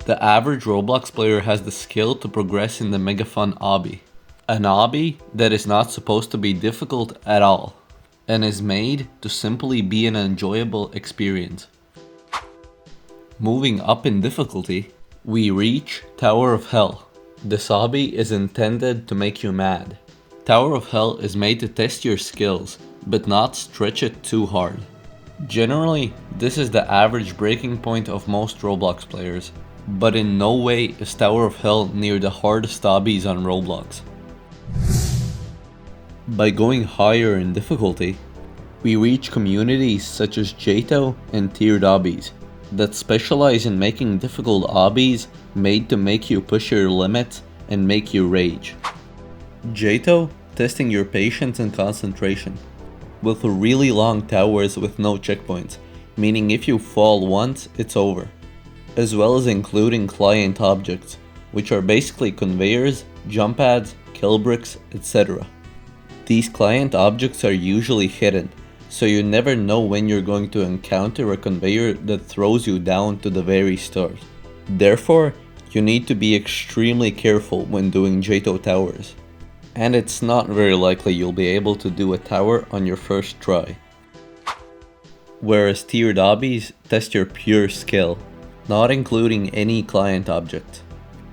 The average Roblox player has the skill to progress in the mega fun obby. An obby that is not supposed to be difficult at all, and is made to simply be an enjoyable experience. Moving up in difficulty, we reach Tower of Hell. This obby is intended to make you mad. Tower of Hell is made to test your skills, but not stretch it too hard. Generally, this is the average breaking point of most Roblox players, but in no way is Tower of Hell near the hardest obbies on Roblox. By going higher in difficulty, we reach communities such as JToH and tiered obbies that specialize in making difficult obbies made to make you push your limits and make you rage. JToH, testing your patience and concentration, with really long towers with no checkpoints, meaning if you fall once, it's over, as well as including client objects, which are basically conveyors, jump pads, kill bricks, etc. These client objects are usually hidden, so you never know when you're going to encounter a conveyor that throws you down to the very start. Therefore, you need to be extremely careful when doing JToH towers. And it's not very likely you'll be able to do a tower on your first try. Whereas tiered obbies test your pure skill, not including any client object.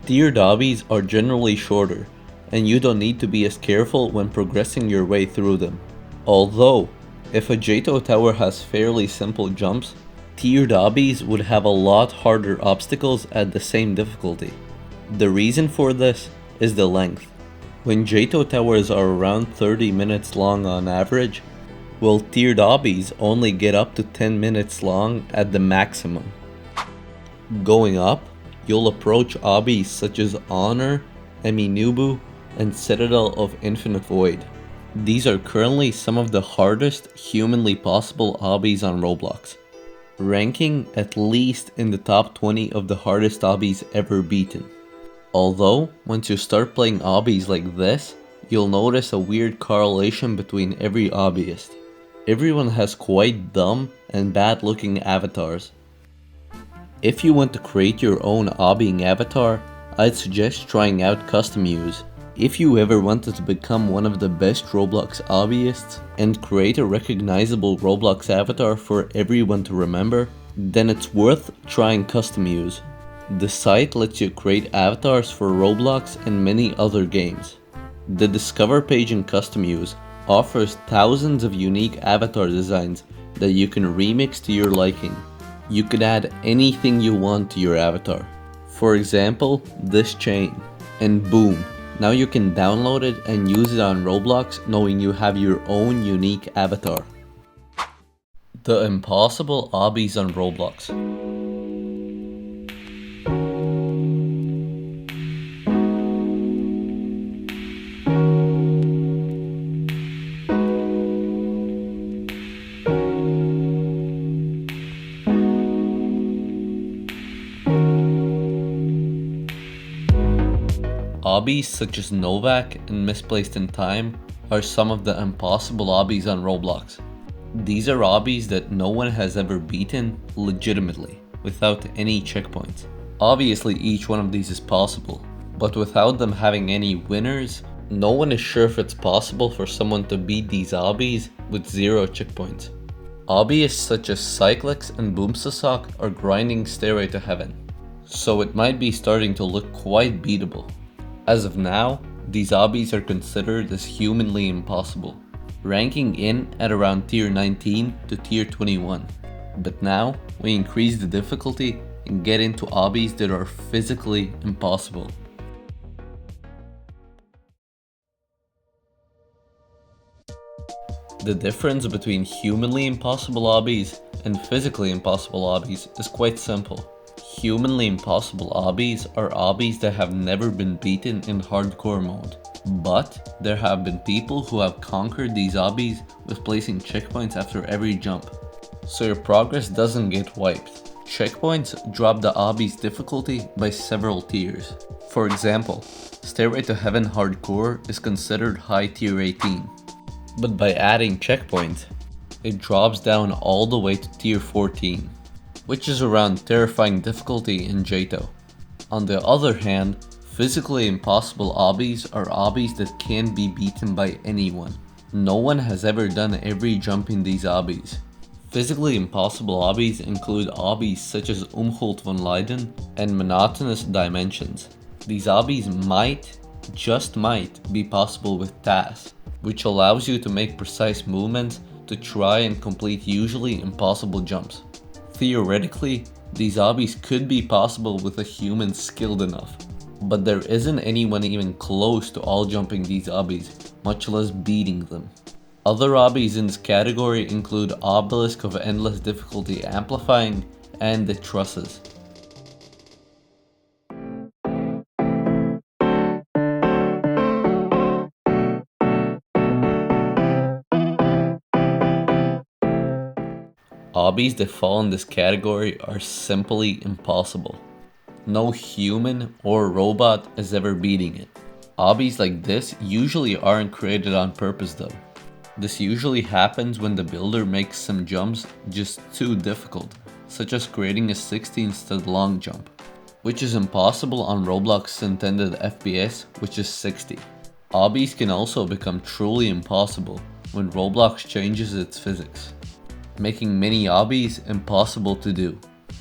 Tiered obbies are generally shorter, and you don't need to be as careful when progressing your way through them. Although, if a JToH tower has fairly simple jumps, tiered obbies would have a lot harder obstacles at the same difficulty. The reason for this is the length. When JToH towers are around 30 minutes long on average, while tiered obbies only get up to 10 minutes long at the maximum. Going up, you'll approach obbies such as Honor, Eminubu, and Citadel of Infinite Void. These are currently some of the hardest humanly possible obbies on Roblox, ranking at least in the top 20 of the hardest obbies ever beaten. Although, once you start playing obbies like this, you'll notice a weird correlation between every obbyist. Everyone has quite dumb and bad looking avatars. If you want to create your own obbying avatar, I'd suggest trying out custom use. If you ever wanted to become one of the best Roblox hobbyists and create a recognizable Roblox avatar for everyone to remember, then it's worth trying custom use. The site lets you create avatars for Roblox and many other games. The Discover page in custom use offers thousands of unique avatar designs that you can remix to your liking. You could add anything you want to your avatar. For example, this chain. And boom! Now you can download it and use it on Roblox knowing you have your own unique avatar. The impossible obbies on Roblox. Obbies such as Novak and Misplaced in Time are some of the impossible obbies on Roblox. These are obbies that no one has ever beaten legitimately, without any checkpoints. Obviously each one of these is possible, but without them having any winners, no one is sure if it's possible for someone to beat these obbies with 0 checkpoints. Hobbyists such as Cyclex and Boomsasok are grinding Stairway to Heaven, so it might be starting to look quite beatable. As of now, these obbies are considered as humanly impossible, ranking in at around tier 19 to tier 21. But now, we increase the difficulty and get into obbies that are physically impossible. The difference between humanly impossible obbies and physically impossible obbies is quite simple. Humanly impossible obbies are obbies that have never been beaten in hardcore mode, but there have been people who have conquered these obbies with placing checkpoints after every jump, so your progress doesn't get wiped. Checkpoints drop the obby's difficulty by several tiers. For example, Stairway to Heaven Hardcore is considered high tier 18, but by adding checkpoints, it drops down all the way to tier 14. Which is around terrifying difficulty in JToH. On the other hand, physically impossible obbies are obbies that can be beaten by anyone. No one has ever done every jump in these obbies. Physically impossible obbies include obbies such as Umhult von Leiden and monotonous dimensions. These obbies might, just might, be possible with TAS, which allows you to make precise movements to try and complete usually impossible jumps. Theoretically, these obbies could be possible with a human skilled enough, but there isn't anyone even close to all jumping these obbies, much less beating them. Other obbies in this category include Obelisk of Endless Difficulty Amplifying and the Trusses. Obbies that fall in this category are simply impossible. No human or robot is ever beating it. Obbies like this usually aren't created on purpose though. This usually happens when the builder makes some jumps just too difficult, such as creating a 16 stud long jump, which is impossible on Roblox's intended FPS, which is 60. Obbies can also become truly impossible when Roblox changes its physics, making many obbies impossible to do.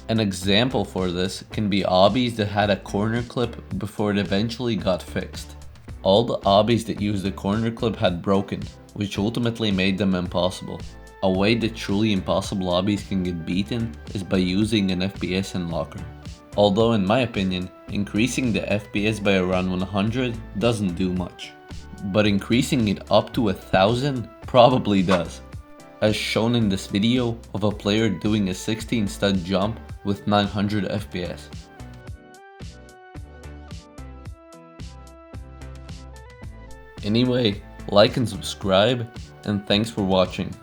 An example for this can be obbies that had a corner clip before it eventually got fixed. All the obbies that used the corner clip had broken, which ultimately made them impossible. A way that truly impossible obbies can get beaten is by using an FPS unlocker. Although in my opinion, increasing the FPS by around 100 doesn't do much. But increasing it up to 1000 probably does, as shown in this video of a player doing a 16 stud jump with 900 FPS. Anyway, like and subscribe, and thanks for watching.